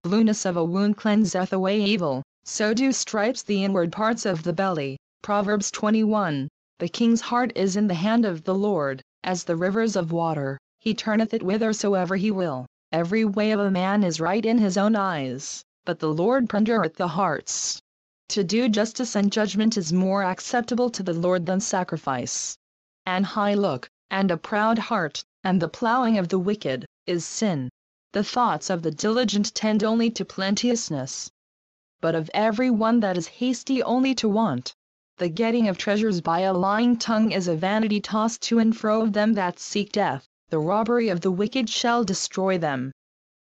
Blueness of a wound cleanseth away evil, so do stripes the inward parts of the belly. Proverbs 21. The king's heart is in the hand of the Lord, as the rivers of water, he turneth it whithersoever he will. Every way of a man is right in his own eyes, but the Lord pondereth the hearts. To do justice and judgment is more acceptable to the Lord than sacrifice. An high look, and a proud heart, and the plowing of the wicked, is sin. The thoughts of the diligent tend only to plenteousness, but of every one that is hasty only to want. The getting of treasures by a lying tongue is a vanity tossed to and fro of them that seek death. The robbery of the wicked shall destroy them,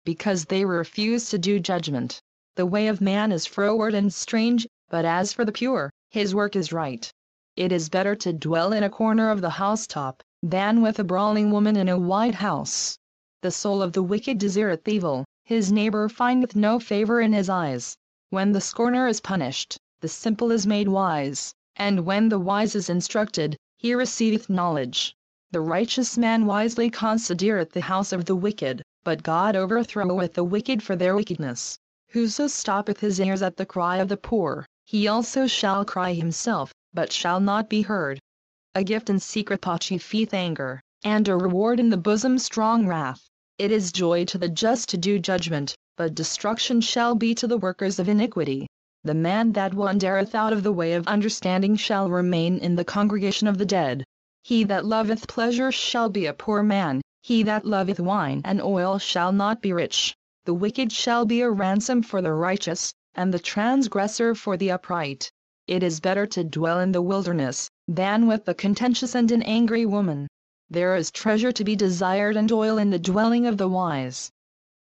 because they refuse to do judgment. The way of man is froward and strange, but as for the pure, his work is right. It is better to dwell in a corner of the housetop, than with a brawling woman in a wide house. The soul of the wicked desireth evil, his neighbor findeth no favor in his eyes. When the scorner is punished, the simple is made wise, and when the wise is instructed, he receiveth knowledge. The righteous man wisely considereth the house of the wicked, but God overthroweth the wicked for their wickedness. Whoso stoppeth his ears at the cry of the poor, he also shall cry himself, but shall not be heard. A gift in secret achieveth anger, and a reward in the bosom strong wrath. It is joy to the just to do judgment, but destruction shall be to the workers of iniquity. The man that wandereth out of the way of understanding shall remain in the congregation of the dead. He that loveth pleasure shall be a poor man, he that loveth wine and oil shall not be rich. The wicked shall be a ransom for the righteous, and the transgressor for the upright. It is better to dwell in the wilderness, than with the contentious and an angry woman. There is treasure to be desired and oil in the dwelling of the wise,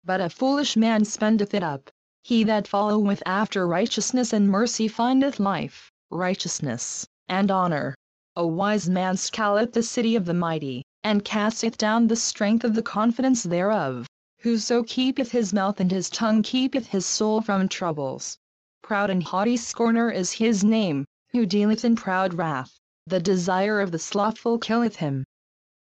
but a foolish man spendeth it up. He that followeth after righteousness and mercy findeth life, righteousness, and honor. A wise man scaleth the city of the mighty, and casteth down the strength of the confidence thereof. Whoso keepeth his mouth and his tongue keepeth his soul from troubles. Proud and haughty scorner is his name, who dealeth in proud wrath. The desire of the slothful killeth him,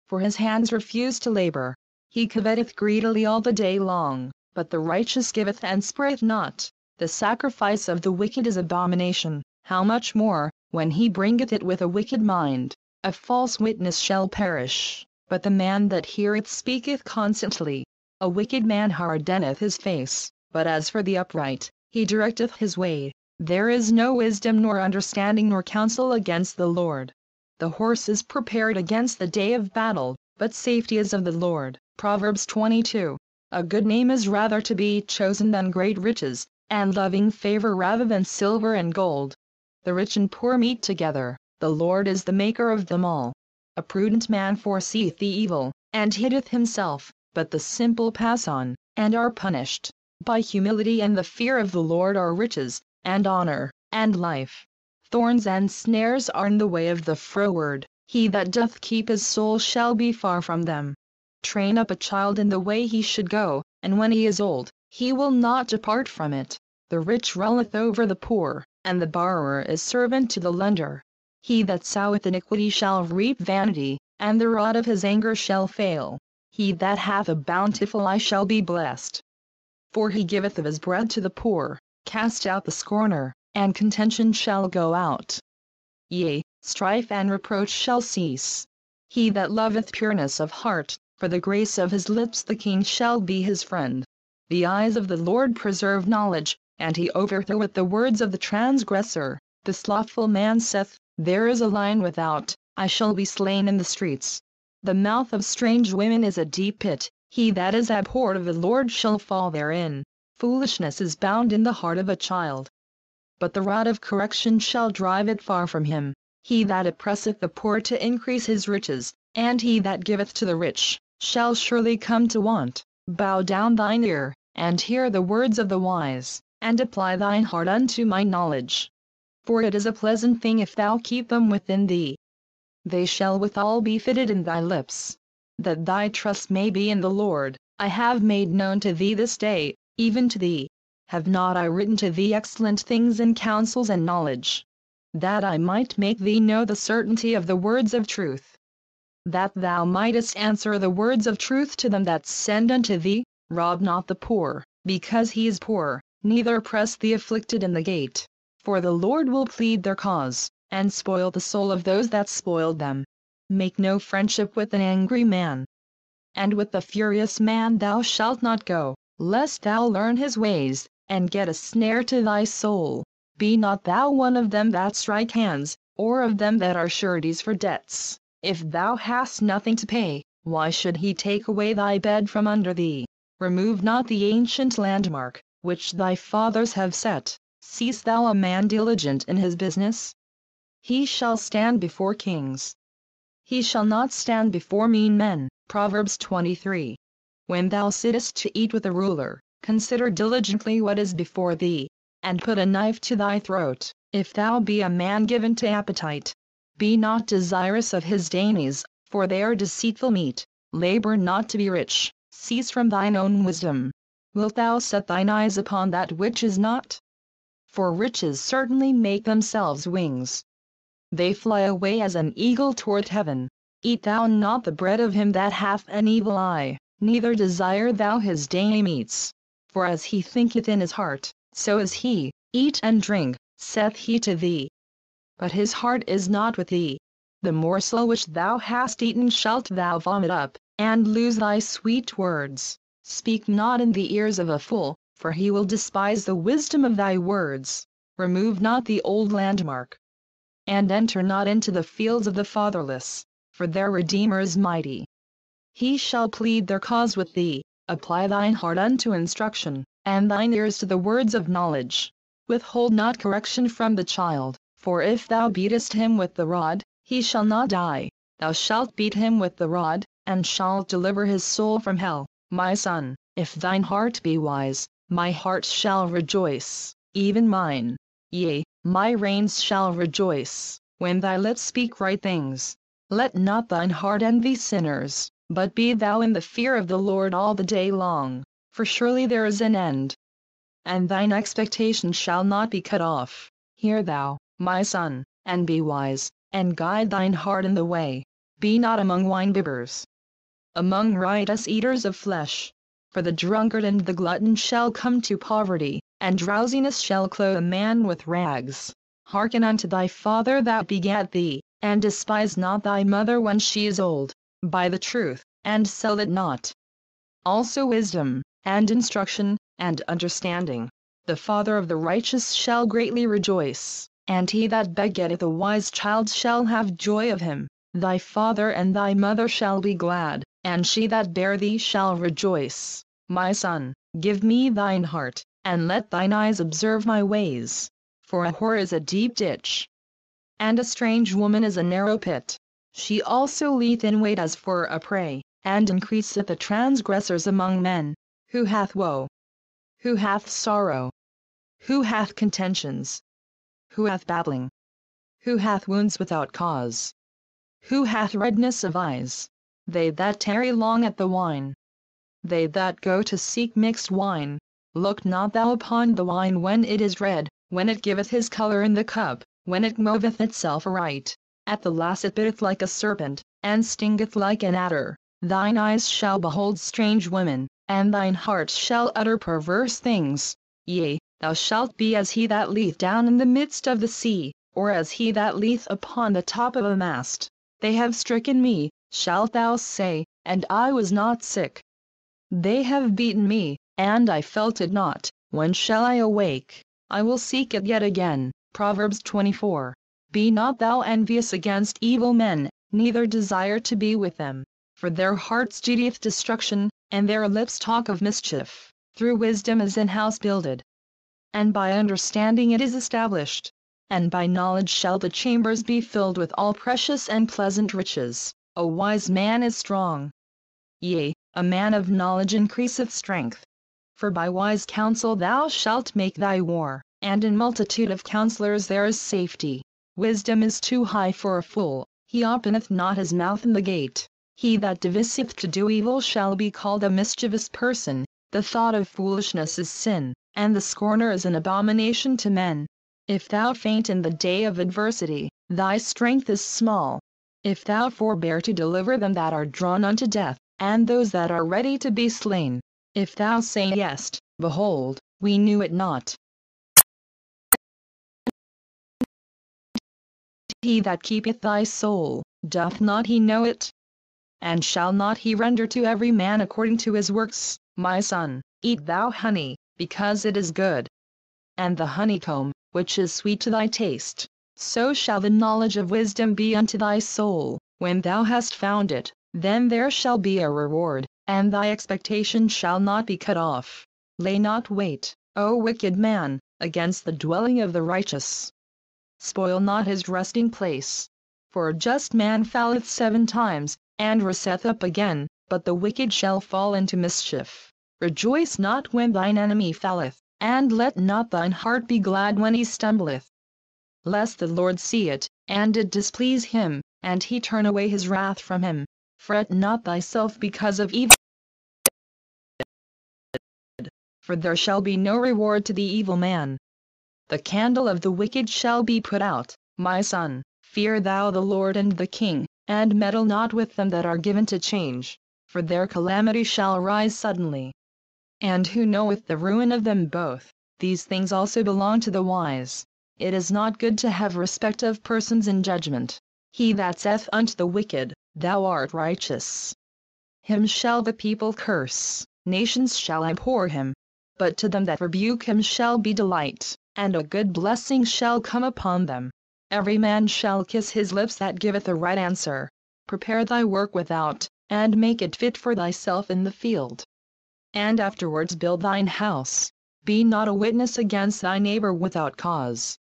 for his hands refuse to labor. He coveteth greedily all the day long, but the righteous giveth and spareth not. The sacrifice of the wicked is abomination, how much more, when he bringeth it with a wicked mind. A false witness shall perish, but the man that heareth speaketh constantly. A wicked man hardeneth his face, but as for the upright, he directeth his way. There is no wisdom nor understanding nor counsel against the Lord. The horse is prepared against the day of battle, but safety is of the Lord. Proverbs 22. A good name is rather to be chosen than great riches, and loving favor rather than silver and gold. The rich and poor meet together, the Lord is the maker of them all. A prudent man foreseeth the evil, and hideth himself, but the simple pass on, and are punished. By humility and the fear of the Lord are riches, and honor, and life. Thorns and snares are in the way of the froward, he that doth keep his soul shall be far from them. Train up a child in the way he should go, and when he is old, he will not depart from it. The rich ruleth over the poor, and the borrower is servant to the lender. He that soweth iniquity shall reap vanity, and the rod of his anger shall fail. He that hath a bountiful eye shall be blessed, for he giveth of his bread to the poor. Cast out the scorner, and contention shall go out. Yea, strife and reproach shall cease. He that loveth pureness of heart, for the grace of his lips the king shall be his friend. The eyes of the Lord preserve knowledge, and he overthroweth the words of the transgressor. The slothful man saith, There is a lion without, I shall be slain in the streets. The mouth of strange women is a deep pit, he that is abhorred of the Lord shall fall therein. Foolishness is bound in the heart of a child, but the rod of correction shall drive it far from him. He that oppresseth the poor to increase his riches, and he that giveth to the rich, shall surely come to want. Bow down thine ear, and hear the words of the wise, and apply thine heart unto my knowledge. For it is a pleasant thing if thou keep them within thee. They shall withal be fitted in thy lips. That thy trust may be in the Lord, I have made known to thee this day, even to thee. Have not I written to thee excellent things in counsels and knowledge, that I might make thee know the certainty of the words of truth, that thou mightest answer the words of truth to them that send unto thee? Rob not the poor, because he is poor, neither press the afflicted in the gate. For the Lord will plead their cause, and spoil the soul of those that spoiled them. Make no friendship with an angry man, and with the furious man thou shalt not go, lest thou learn his ways, and get a snare to thy soul. Be not thou one of them that strike hands, or of them that are sureties for debts. If thou hast nothing to pay, why should he take away thy bed from under thee? Remove not the ancient landmark, which thy fathers have set. Seest thou a man diligent in his business? He shall stand before kings. He shall not stand before mean men. Proverbs 23. When thou sittest to eat with a ruler, consider diligently what is before thee, and put a knife to thy throat. If thou be a man given to appetite, be not desirous of his dainties, for they are deceitful meat. Labor not to be rich, cease from thine own wisdom. Wilt thou set thine eyes upon that which is not? For riches certainly make themselves wings. They fly away as an eagle toward heaven. Eat thou not the bread of him that hath an evil eye, neither desire thou his dainty meats. For as he thinketh in his heart, so is he. Eat and drink, saith he to thee, but his heart is not with thee. The morsel which thou hast eaten shalt thou vomit up, and lose thy sweet words. Speak not in the ears of a fool, for he will despise the wisdom of thy words. Remove not the old landmark, and enter not into the fields of the fatherless, for their Redeemer is mighty. He shall plead their cause with thee. Apply thine heart unto instruction, and thine ears to the words of knowledge. Withhold not correction from the child, for if thou beatest him with the rod, he shall not die. Thou shalt beat him with the rod, and shalt deliver his soul from hell. My son, if thine heart be wise, my heart shall rejoice, even mine. Yea, my reins shall rejoice, when thy lips speak right things. Let not thine heart envy sinners, but be thou in the fear of the Lord all the day long, for surely there is an end, and thine expectation shall not be cut off. Hear thou, my son, and be wise, and guide thine heart in the way. Be not among wine-bibbers, among riotous eaters of flesh. For the drunkard and the glutton shall come to poverty, and drowsiness shall clothe a man with rags. Hearken unto thy father that begat thee, and despise not thy mother when she is old. Buy the truth, and sell it not. Also wisdom, and instruction, and understanding. The father of the righteous shall greatly rejoice, and he that begetteth a wise child shall have joy of him. Thy father and thy mother shall be glad, and she that bare thee shall rejoice. My son, give me thine heart, and let thine eyes observe my ways. For a whore is a deep ditch, and a strange woman is a narrow pit. She also lieth in wait as for a prey, and increaseth the transgressors among men. Who hath woe? Who hath sorrow? Who hath contentions? Who hath babbling? Who hath wounds without cause? Who hath redness of eyes? They that tarry long at the wine. They that go to seek mixed wine. Look not thou upon the wine when it is red, when it giveth his color in the cup, when it moveth itself aright. At the last it bitteth like a serpent, and stingeth like an adder. Thine eyes shall behold strange women, and thine heart shall utter perverse things. Yea, thou shalt be as he that lieth down in the midst of the sea, or as he that lieth upon the top of a mast. They have stricken me, shalt thou say, and I was not sick. They have beaten me, and I felt it not. When shall I awake? I will seek it yet again. Proverbs 24. Be not thou envious against evil men, neither desire to be with them. For their heart studieth destruction, and their lips talk of mischief. Through wisdom is an house builded, and by understanding it is established. And by knowledge shall the chambers be filled with all precious and pleasant riches. A wise man is strong. Yea, a man of knowledge increaseth strength. For by wise counsel thou shalt make thy war, and in multitude of counselors there is safety. Wisdom is too high for a fool, he openeth not his mouth in the gate. He that deviseth to do evil shall be called a mischievous person. The thought of foolishness is sin, and the scorner is an abomination to men. If thou faint in the day of adversity, thy strength is small. If thou forbear to deliver them that are drawn unto death, and those that are ready to be slain, if thou say yes, behold, we knew it not. He that keepeth thy soul, doth not he know it? And shall not he render to every man according to his works? My son, eat thou honey, because it is good, and the honeycomb, which is sweet to thy taste. So shall the knowledge of wisdom be unto thy soul. When thou hast found it, then there shall be a reward, and thy expectation shall not be cut off. Lay not wait, O wicked man, against the dwelling of the righteous. Spoil not his resting place. For a just man falleth 7 times, and riseth up again, but the wicked shall fall into mischief. Rejoice not when thine enemy falleth, and let not thine heart be glad when he stumbleth. Lest the Lord see it, and it displease him, and he turn away his wrath from him. Fret not thyself because of evil, for there shall be no reward to the evil man. The candle of the wicked shall be put out. My son, fear thou the Lord and the king, and meddle not with them that are given to change, for their calamity shall rise suddenly. And who knoweth the ruin of them both? These things also belong to the wise. It is not good to have respect of persons in judgment. He that saith unto the wicked, Thou art righteous, him shall the people curse, nations shall abhor him. But to them that rebuke him shall be delight, and a good blessing shall come upon them. Every man shall kiss his lips that giveth a right answer. Prepare thy work without, and make it fit for thyself in the field. And afterwards build thine house. Be not a witness against thy neighbor without cause.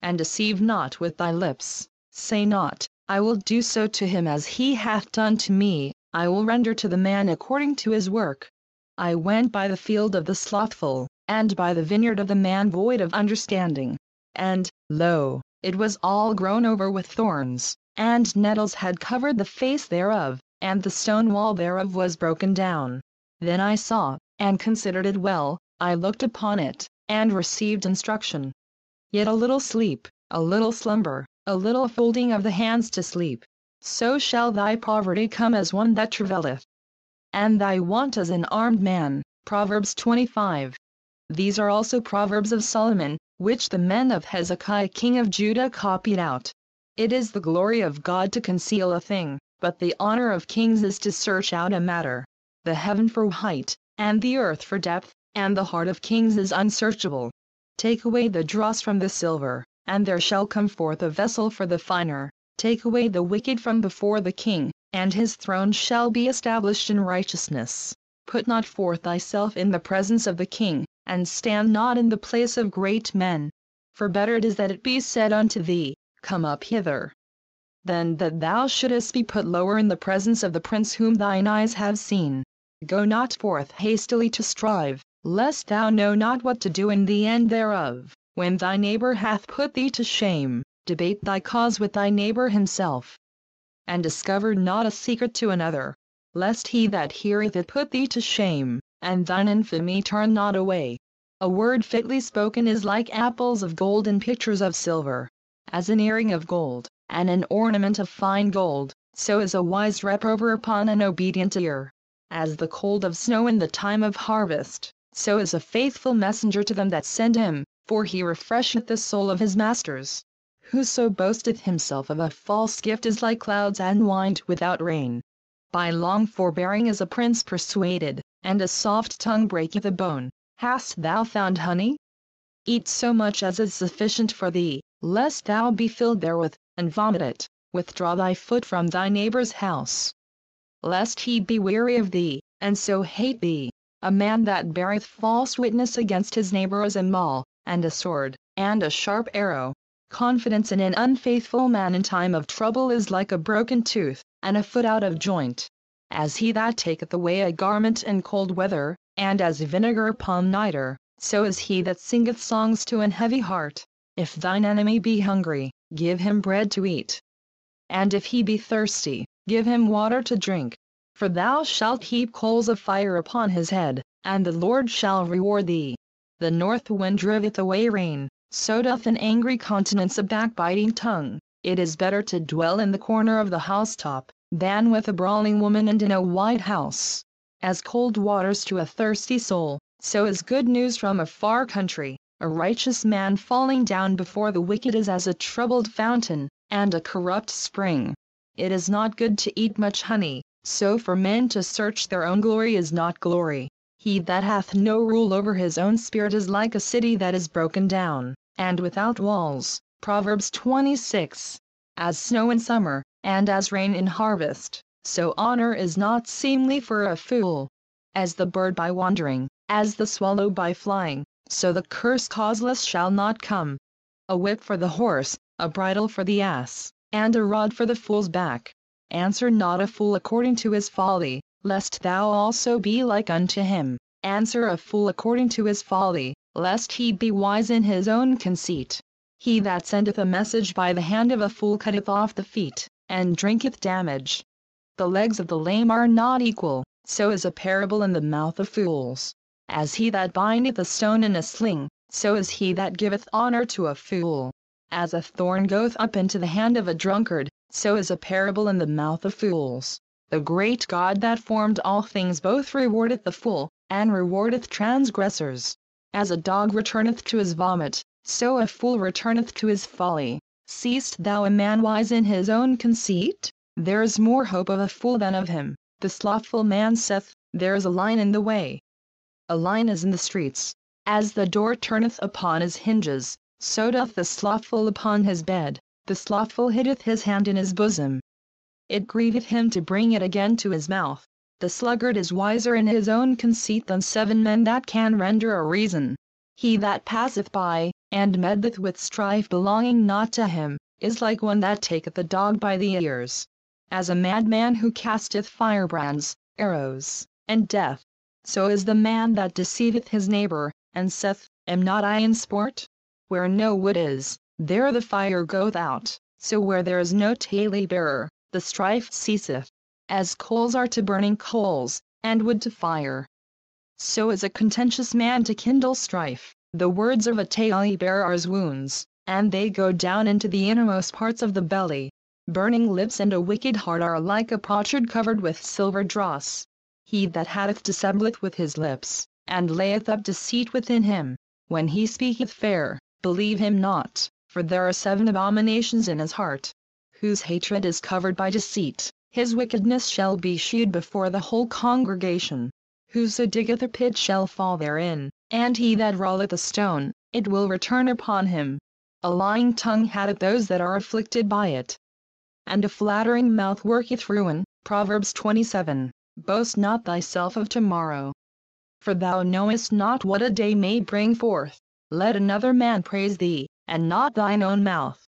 And deceive not with thy lips. Say not, I will do so to him as he hath done to me, I will render to the man according to his work. I went by the field of the slothful, and by the vineyard of the man void of understanding. And, lo, it was all grown over with thorns, and nettles had covered the face thereof, and the stone wall thereof was broken down. Then I saw, and considered it well, I looked upon it, and received instruction. Yet a little sleep, a little slumber, a little folding of the hands to sleep. So shall thy poverty come as one that travaileth, and thy want as an armed man. Proverbs 25. These are also Proverbs of Solomon, which the men of Hezekiah king of Judah copied out. It is the glory of God to conceal a thing, but the honor of kings is to search out a matter. The heaven for height, and the earth for depth, and the heart of kings is unsearchable. Take away the dross from the silver, and there shall come forth a vessel for the finer. Take away the wicked from before the king, and his throne shall be established in righteousness. Put not forth thyself in the presence of the king, and stand not in the place of great men. For better it is that it be said unto thee, Come up hither, than that thou shouldest be put lower in the presence of the prince whom thine eyes have seen. Go not forth hastily to strive, lest thou know not what to do in the end thereof. When thy neighbor hath put thee to shame, debate thy cause with thy neighbor himself, and discover not a secret to another, lest he that heareth it put thee to shame, and thine infamy turn not away. A word fitly spoken is like apples of gold and pictures of silver. As an earring of gold, and an ornament of fine gold, so is a wise reprover upon an obedient ear. As the cold of snow in the time of harvest, so is a faithful messenger to them that send him, for he refresheth the soul of his masters. Whoso boasteth himself of a false gift is like clouds and wind without rain. By long forbearing is a prince persuaded, and a soft tongue breaketh a bone. Hast thou found honey? Eat so much as is sufficient for thee, lest thou be filled therewith, and vomit it. Withdraw thy foot from thy neighbor's house, lest he be weary of thee, and so hate thee. A man that beareth false witness against his neighbor is a maul, and a sword, and a sharp arrow. Confidence in an unfaithful man in time of trouble is like a broken tooth, and a foot out of joint. As he that taketh away a garment in cold weather, and as vinegar upon nitre, so is he that singeth songs to an heavy heart. If thine enemy be hungry, give him bread to eat, and if he be thirsty, give him water to drink. For thou shalt heap coals of fire upon his head, and the Lord shall reward thee. The north wind driveth away rain, so doth an angry countenance a backbiting tongue. It is better to dwell in the corner of the housetop, than with a brawling woman and in a wide house. As cold waters to a thirsty soul, so is good news from a far country. A righteous man falling down before the wicked is as a troubled fountain, and a corrupt spring. It is not good to eat much honey, so for men to search their own glory is not glory. He that hath no rule over his own spirit is like a city that is broken down, and without walls. Proverbs 26. As snow in summer, and as rain in harvest, so honor is not seemly for a fool. As the bird by wandering, as the swallow by flying, so the curse causeless shall not come. A whip for the horse, a bridle for the ass, and a rod for the fool's back. Answer not a fool according to his folly, lest thou also be like unto him. Answer a fool according to his folly, lest he be wise in his own conceit. He that sendeth a message by the hand of a fool cutteth off the feet, and drinketh damage. The legs of the lame are not equal, so is a parable in the mouth of fools. As he that bindeth a stone in a sling, so is he that giveth honor to a fool. As a thorn goeth up into the hand of a drunkard, so is a parable in the mouth of fools. The great God that formed all things both rewardeth the fool, and rewardeth transgressors. As a dog returneth to his vomit, so a fool returneth to his folly. Seest thou a man wise in his own conceit? There is more hope of a fool than of him. The slothful man saith, there is a lion in the way. A lion is in the streets. As the door turneth upon his hinges, so doth the slothful upon his bed. The slothful hiddeth his hand in his bosom. It grieveth him to bring it again to his mouth. The sluggard is wiser in his own conceit than 7 men that can render a reason. He that passeth by, and meddleth with strife belonging not to him, is like one that taketh a dog by the ears. As a madman who casteth firebrands, arrows, and death, so is the man that deceiveth his neighbor, and saith, am not I in sport? Where no wood is, there the fire goeth out, so where there is no tale-bearer, the strife ceaseth. As coals are to burning coals, and wood to fire, so is a contentious man to kindle strife. The words of a tale-bearer are as wounds, and they go down into the innermost parts of the belly. Burning lips and a wicked heart are like a potsherd covered with silver dross. He that hateth dissembleth with his lips, and layeth up deceit within him. When he speaketh fair, believe him not, for there are 7 abominations in his heart. Whose hatred is covered by deceit, his wickedness shall be shewed before the whole congregation. Whoso diggeth a pit shall fall therein, and he that rolleth a stone, it will return upon him. A lying tongue hateth those that are afflicted by it, and a flattering mouth worketh ruin. Proverbs 27. Boast not thyself of tomorrow, for thou knowest not what a day may bring forth. Let another man praise thee, and not thine own mouth.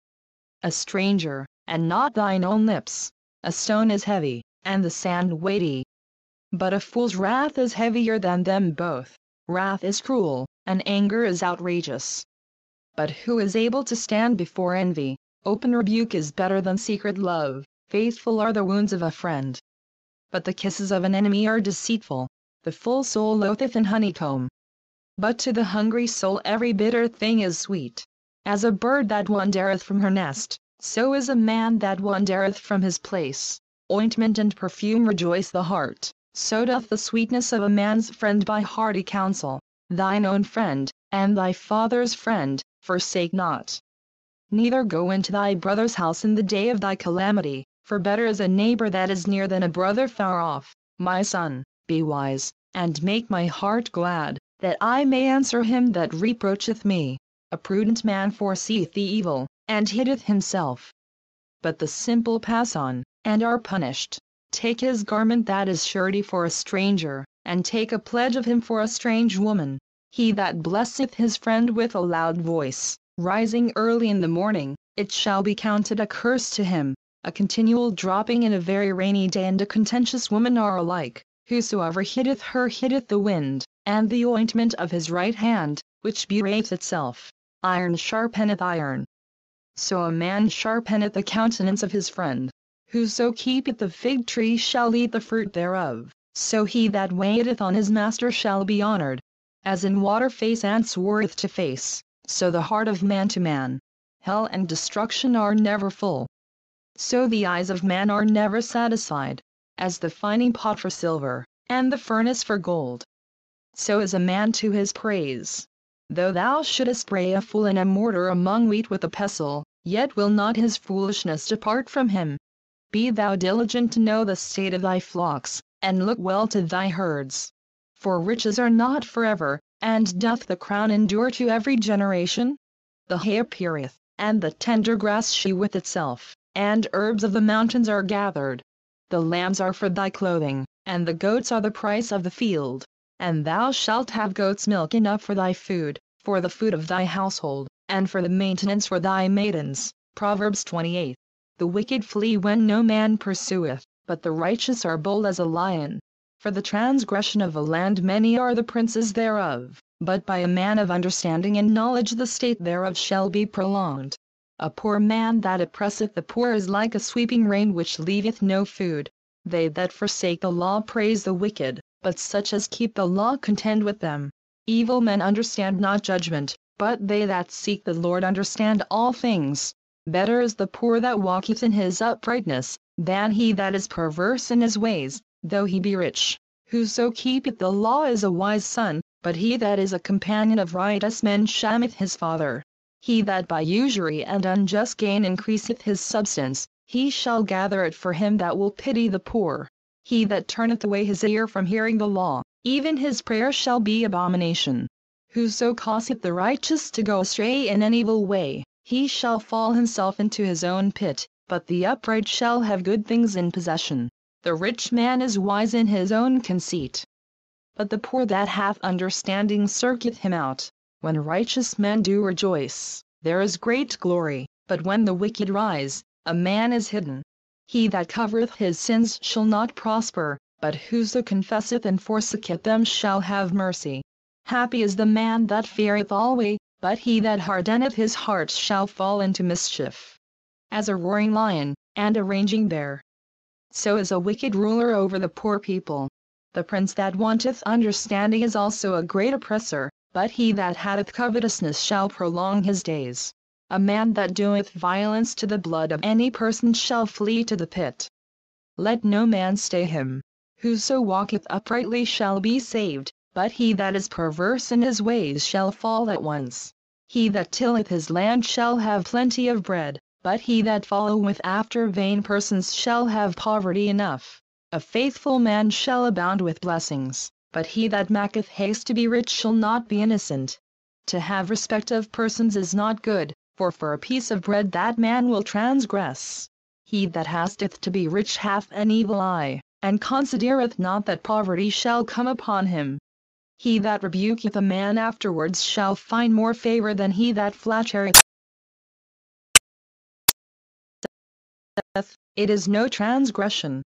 A stranger, and not thine own lips. A stone is heavy, and the sand weighty, but a fool's wrath is heavier than them both. Wrath is cruel, and anger is outrageous. But who is able to stand before envy? Open rebuke is better than secret love. Faithful are the wounds of a friend, but the kisses of an enemy are deceitful. The full soul loatheth an honeycomb, but to the hungry soul every bitter thing is sweet. As a bird that wandereth from her nest, so is a man that wandereth from his place. Ointment and perfume rejoice the heart, so doth the sweetness of a man's friend by hearty counsel. Thine own friend, and thy father's friend, forsake not. Neither go into thy brother's house in the day of thy calamity, for better is a neighbor that is near than a brother far off. My son, be wise, and make my heart glad, that I may answer him that reproacheth me. A prudent man foreseeth the evil, and hideth himself. But the simple pass on, and are punished. Take his garment that is surety for a stranger, and take a pledge of him for a strange woman. He that blesseth his friend with a loud voice, rising early in the morning, it shall be counted a curse to him. A continual dropping in a very rainy day and a contentious woman are alike. Whosoever hiddeth her hiddeth the wind, and the ointment of his right hand, which bewrayeth itself. Iron sharpeneth iron, so a man sharpeneth the countenance of his friend. Whoso keepeth the fig tree shall eat the fruit thereof, so he that waiteth on his master shall be honored. As in water face answereth to face, so the heart of man to man. Hell and destruction are never full, so the eyes of man are never satisfied. As the fining pot for silver, and the furnace for gold, so is a man to his praise. Though thou shouldest bray a fool in a mortar among wheat with a pestle, yet will not his foolishness depart from him. Be thou diligent to know the state of thy flocks, and look well to thy herds. For riches are not forever, and doth the crown endure to every generation? The hay appeareth, and the tender grass sheweth itself, and herbs of the mountains are gathered. The lambs are for thy clothing, and the goats are the price of the field. And thou shalt have goats' milk enough for thy food, for the food of thy household, and for the maintenance for thy maidens. Proverbs 28. The wicked flee when no man pursueth, but the righteous are bold as a lion. For the transgression of a land many are the princes thereof, but by a man of understanding and knowledge the state thereof shall be prolonged. A poor man that oppresseth the poor is like a sweeping rain which leaveth no food. They that forsake the law praise the wicked, but such as keep the law contend with them. Evil men understand not judgment, but they that seek the Lord understand all things. Better is the poor that walketh in his uprightness, than he that is perverse in his ways, though he be rich. Whoso keepeth the law is a wise son, but he that is a companion of riotous men shameth his father. He that by usury and unjust gain increaseth his substance, he shall gather it for him that will pity the poor. He that turneth away his ear from hearing the law, even his prayer shall be abomination. Whoso causeth the righteous to go astray in an evil way, he shall fall himself into his own pit, but the upright shall have good things in possession. The rich man is wise in his own conceit, but the poor that hath understanding searcheth him out. When righteous men do rejoice, there is great glory, but when the wicked rise, a man is hidden. He that covereth his sins shall not prosper, but whoso confesseth and forsaketh them shall have mercy. Happy is the man that feareth alway, but he that hardeneth his heart shall fall into mischief. As a roaring lion, and a raging bear, so is a wicked ruler over the poor people. The prince that wanteth understanding is also a great oppressor, but he that hateth covetousness shall prolong his days. A man that doeth violence to the blood of any person shall flee to the pit. Let no man stay him. Whoso walketh uprightly shall be saved, but he that is perverse in his ways shall fall at once. He that tilleth his land shall have plenty of bread, but he that followeth after vain persons shall have poverty enough. A faithful man shall abound with blessings, but he that maketh haste to be rich shall not be innocent. To have respect of persons is not good, for a piece of bread that man will transgress. He that hasteth to be rich hath an evil eye, and considereth not that poverty shall come upon him. He that rebuketh a man afterwards shall find more favor than he that flattereth. It is no transgression.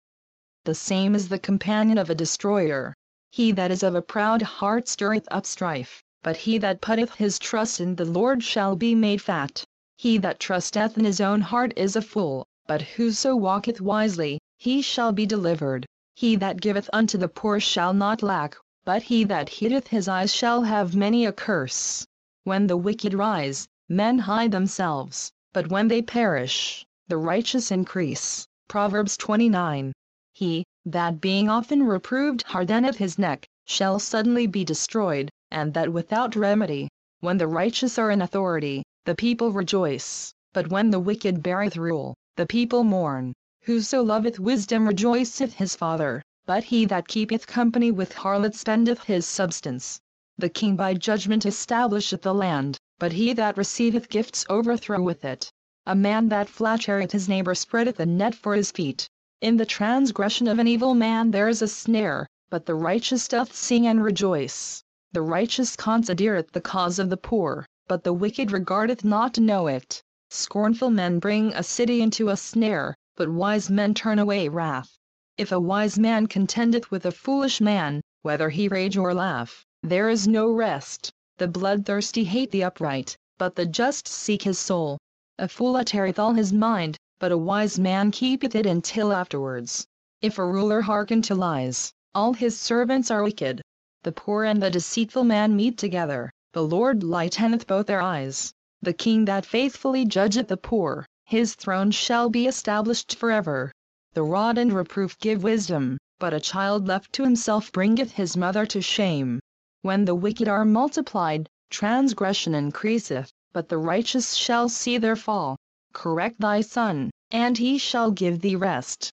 The same is the companion of a destroyer. He that is of a proud heart stirreth up strife, but he that putteth his trust in the Lord shall be made fat. He that trusteth in his own heart is a fool, but whoso walketh wisely, he shall be delivered. He that giveth unto the poor shall not lack, but he that hideth his eyes shall have many a curse. When the wicked rise, men hide themselves, but when they perish, the righteous increase. Proverbs 29. He that being often reproved hardeneth his neck, shall suddenly be destroyed, and that without remedy. When the righteous are in authority, the people rejoice, but when the wicked beareth rule, the people mourn. Whoso loveth wisdom rejoiceth his father, but he that keepeth company with harlots spendeth his substance. The king by judgment establisheth the land, but he that receiveth gifts overthroweth it. A man that flattereth his neighbor spreadeth a net for his feet. In the transgression of an evil man there is a snare, but the righteous doth sing and rejoice. The righteous considereth the cause of the poor, but the wicked regardeth not to know it. Scornful men bring a city into a snare, but wise men turn away wrath. If a wise man contendeth with a foolish man, whether he rage or laugh, there is no rest. The bloodthirsty hate the upright, but the just seek his soul. A fool uttereth all his mind, but a wise man keepeth it until afterwards. If a ruler hearken to lies, all his servants are wicked. The poor and the deceitful man meet together, the Lord lighteneth both their eyes. The king that faithfully judgeth the poor, his throne shall be established forever. The rod and reproof give wisdom, but a child left to himself bringeth his mother to shame. When the wicked are multiplied, transgression increaseth, but the righteous shall see their fall. Correct thy son, and he shall give thee rest.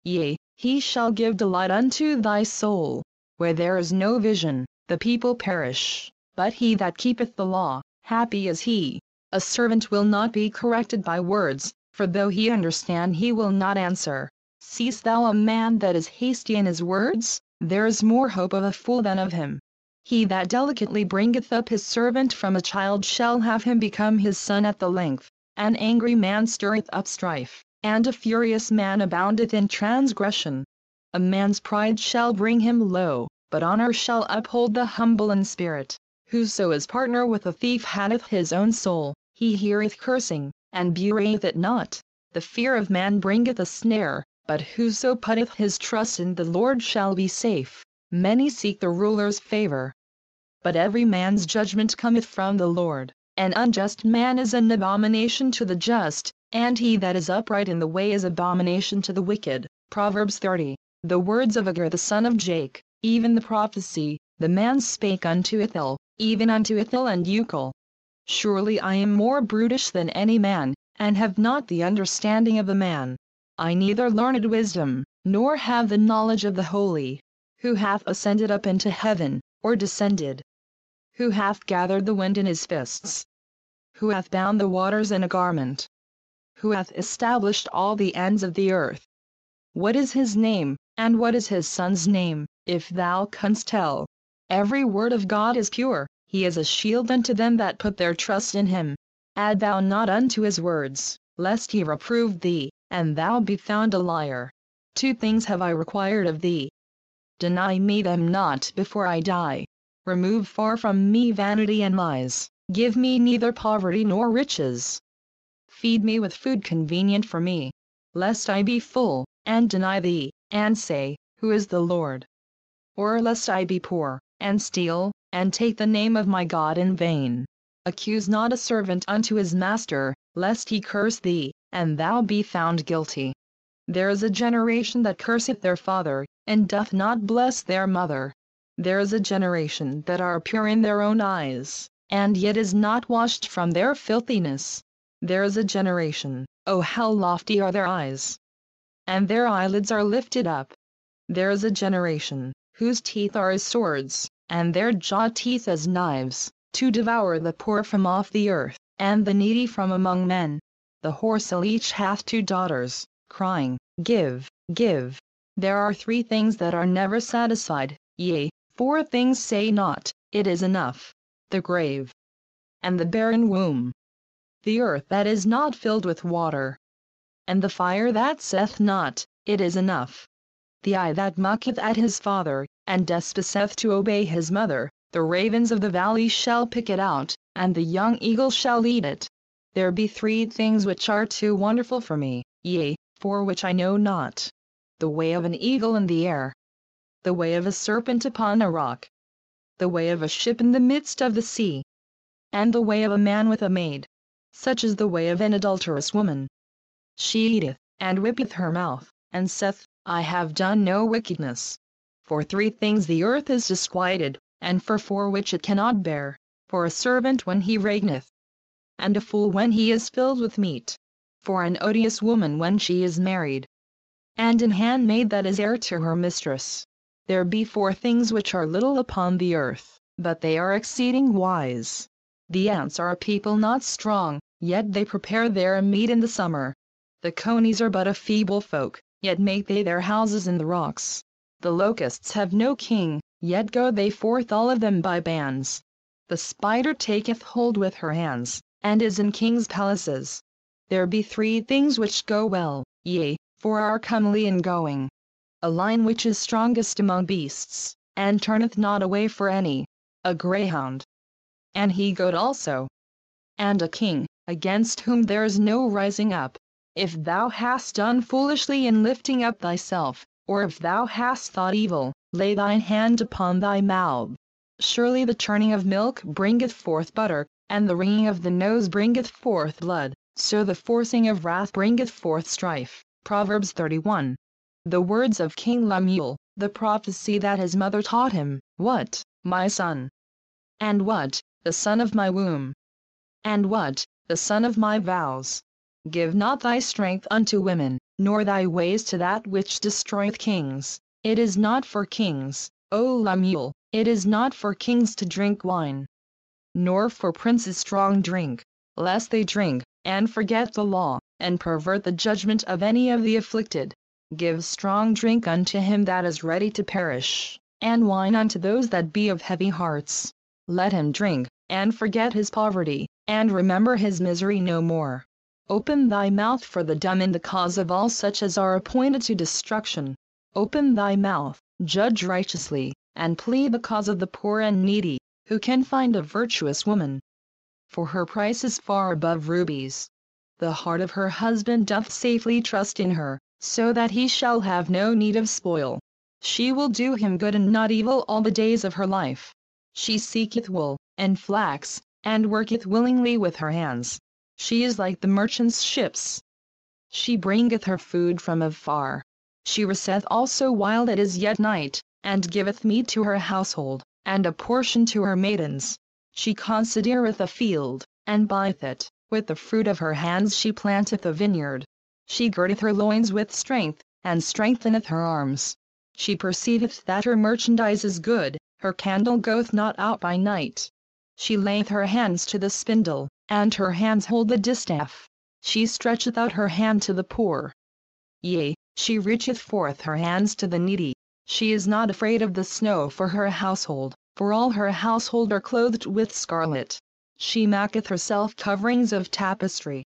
Yea, he shall give delight unto thy soul. Where there is no vision, the people perish, but he that keepeth the law, happy is he. A servant will not be corrected by words, for though he understand he will not answer. Seest thou a man that is hasty in his words? There is more hope of a fool than of him. He that delicately bringeth up his servant from a child shall have him become his son at the length. An angry man stirreth up strife, and a furious man aboundeth in transgression. A man's pride shall bring him low, but honor shall uphold the humble in spirit. Whoso is partner with a thief hateth his own soul. He heareth cursing, and bewrayeth it not. The fear of man bringeth a snare, but whoso putteth his trust in the Lord shall be safe. Many seek the ruler's favor, but every man's judgment cometh from the Lord. An unjust man is an abomination to the just, and he that is upright in the way is abomination to the wicked. Proverbs 30. The words of Agur the son of Jake, even the prophecy, the man spake unto Ithil, even unto Ithil and Ucal. Surely I am more brutish than any man, and have not the understanding of a man. I neither learned wisdom, nor have the knowledge of the holy. Who hath ascended up into heaven, or descended? Who hath gathered the wind in his fists? Who hath bound the waters in a garment? Who hath established all the ends of the earth? What is his name, and what is his son's name, if thou canst tell? Every word of God is pure, he is a shield unto them that put their trust in him. Add thou not unto his words, lest he reprove thee, and thou be found a liar. 2 things have I required of thee. Deny me them not before I die. Remove far from me vanity and lies. Give me neither poverty nor riches. Feed me with food convenient for me, lest I be full, and deny thee, and say, Who is the Lord? Or lest I be poor, and steal, and take the name of my God in vain. Accuse not a servant unto his master, lest he curse thee, and thou be found guilty. There is a generation that curseth their father, and doth not bless their mother. There is a generation that are pure in their own eyes, and yet is not washed from their filthiness. There is a generation, oh how lofty are their eyes, and their eyelids are lifted up. There is a generation, whose teeth are as swords, and their jaw teeth as knives, to devour the poor from off the earth, and the needy from among men. The whoresale each hath 2 daughters, crying, Give, give. There are 3 things that are never satisfied, yea, 4 things say not, It is enough: the grave, and the barren womb, the earth that is not filled with water, and the fire that saith not, It is enough. The eye that mocketh at his father, and despiseth to obey his mother, the ravens of the valley shall pick it out, and the young eagle shall eat it. There be 3 things which are too wonderful for me, yea, 4 which I know not: the way of an eagle in the air, the way of a serpent upon a rock, the way of a ship in the midst of the sea, and the way of a man with a maid. Such is the way of an adulterous woman. She eateth, and whippeth her mouth, and saith, I have done no wickedness. For 3 things the earth is disquieted, and for 4 which it cannot bear: for a servant when he reigneth, and a fool when he is filled with meat, for an odious woman when she is married, and an handmaid that is heir to her mistress. There be 4 things which are little upon the earth, but they are exceeding wise. The ants are a people not strong, yet they prepare their meat in the summer. The conies are but a feeble folk, yet make they their houses in the rocks. The locusts have no king, yet go they forth all of them by bands. The spider taketh hold with her hands, and is in kings' palaces. There be 3 things which go well, yea, 4 are comely in going: a lion which is strongest among beasts, and turneth not away for any; a greyhound, an he-goat also; and a king, against whom there is no rising up. If thou hast done foolishly in lifting up thyself, or if thou hast thought evil, lay thine hand upon thy mouth. Surely the churning of milk bringeth forth butter, and the wringing of the nose bringeth forth blood, so the forcing of wrath bringeth forth strife. Proverbs 31. The words of King Lemuel, the prophecy that his mother taught him. What? my son? And what, the son of my womb? And what, the son of my vows? Give not thy strength unto women, nor thy ways to that which destroyeth kings. It is not for kings, O Lemuel, it is not for kings to drink wine, nor for princes strong drink, lest they drink, and forget the law, and pervert the judgment of any of the afflicted. Give strong drink unto him that is ready to perish, and wine unto those that be of heavy hearts. Let him drink, and forget his poverty, and remember his misery no more. Open thy mouth for the dumb in the cause of all such as are appointed to destruction. Open thy mouth, judge righteously, and plead the cause of the poor and needy. Who can find a virtuous woman? For her price is far above rubies. The heart of her husband doth safely trust in her, so that he shall have no need of spoil. She will do him good and not evil all the days of her life. She seeketh wool, and flax, and worketh willingly with her hands. She is like the merchant's ships. She bringeth her food from afar. She resteth also while it is yet night, and giveth meat to her household, and a portion to her maidens. She considereth a field, and buyeth it. With the fruit of her hands she planteth a vineyard. She girdeth her loins with strength, and strengtheneth her arms. She perceiveth that her merchandise is good, her candle goeth not out by night. She layeth her hands to the spindle, and her hands hold the distaff. She stretcheth out her hand to the poor. Yea, she reacheth forth her hands to the needy. She is not afraid of the snow for her household, for all her household are clothed with scarlet. She maketh herself coverings of tapestry.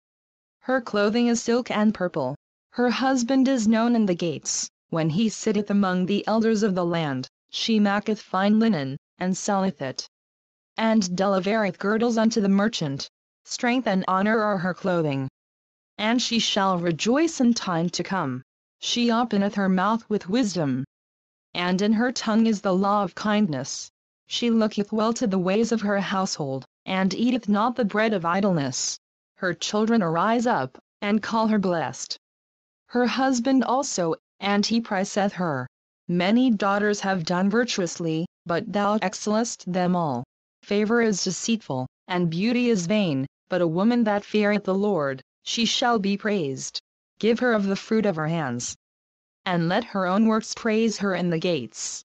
Her clothing is silk and purple. Her husband is known in the gates, when he sitteth among the elders of the land. She maketh fine linen, and selleth it, and delivereth girdles unto the merchant. Strength and honor are her clothing. And she shall rejoice in time to come. She openeth her mouth with wisdom, and in her tongue is the law of kindness. She looketh well to the ways of her household, and eateth not the bread of idleness. Her children arise up, and call her blessed. Her husband also, and he prizeth her. Many daughters have done virtuously, but thou excellest them all. Favor is deceitful, and beauty is vain, but a woman that feareth the Lord, she shall be praised. Give her of the fruit of her hands, and let her own works praise her in the gates.